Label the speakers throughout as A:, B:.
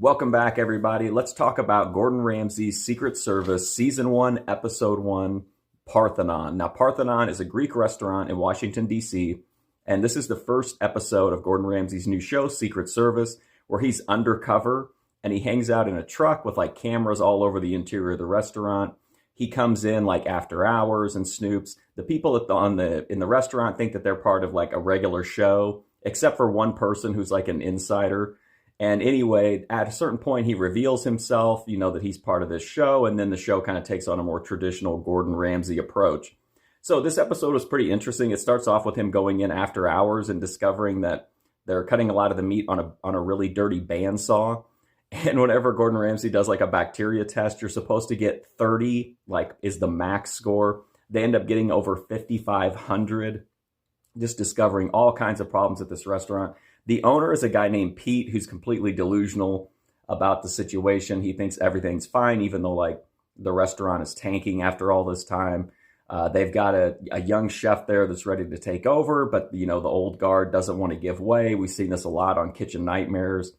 A: Welcome back, everybody. Let's talk about Gordon Ramsay's Secret Service, Season 1, Episode 1, Parthenon. Now, Parthenon is a Greek restaurant in Washington, D.C., and this is the first episode of Gordon Ramsay's new show, Secret Service, where he's undercover, and he hangs out in a truck with, cameras all over the interior of the restaurant. He comes in, after hours and snoops. The people in the restaurant think that they're part of, a regular show, except for one person who's, an insider. And anyway, at a certain point, he reveals himself, that he's part of this show. And then the show kind of takes on a more traditional Gordon Ramsay approach. So this episode was pretty interesting. It starts off with him going in after hours and discovering that they're cutting a lot of the meat on a really dirty bandsaw. And whenever Gordon Ramsay does a bacteria test, you're supposed to get 30, is the max score. They end up getting over 5,500, just discovering all kinds of problems at this restaurant. The owner is a guy named Pete who's completely delusional about the situation. He thinks everything's fine, even though the restaurant is tanking after all this time. They've got a young chef there that's ready to take over, but the old guard doesn't want to give way. We've seen this a lot on Kitchen Nightmares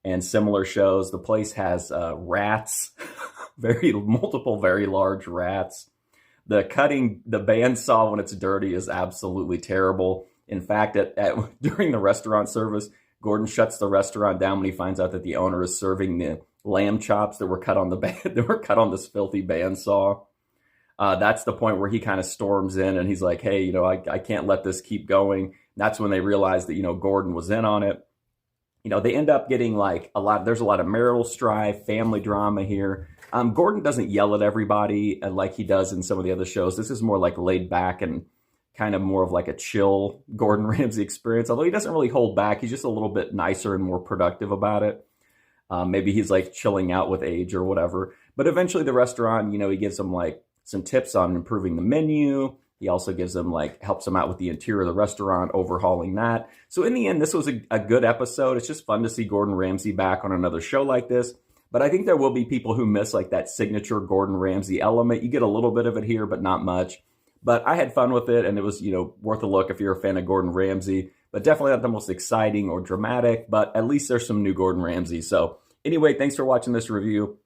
A: and similar shows. The place has rats, multiple very large rats. The bandsaw when it's dirty is absolutely terrible. In fact, during the restaurant service, Gordon shuts the restaurant down when he finds out that the owner is serving the lamb chops that were cut on this filthy bandsaw. That's the point where he kind of storms in and he's like, "Hey, I can't let this keep going." And that's when they realize that Gordon was in on it. They end up getting there's a lot of marital strife, family drama here. Gordon doesn't yell at everybody like he does in some of the other shows. This is more laid back and kind of more of a chill Gordon Ramsay experience, although he doesn't really hold back. He's just a little bit nicer and more productive about it. Maybe he's chilling out with age or whatever. But eventually the restaurant, he gives them some tips on improving the menu. He also gives them helps them out with the interior of the restaurant, overhauling that. So in the end, this was a good episode. It's just fun to see Gordon Ramsay back on another show like this. But I think there will be people who miss that signature Gordon Ramsay element. You get a little bit of it here, but not much. But I had fun with it, and it was, worth a look if you're a fan of Gordon Ramsay. But definitely not the most exciting or dramatic, but at least there's some new Gordon Ramsay. So anyway, thanks for watching this review.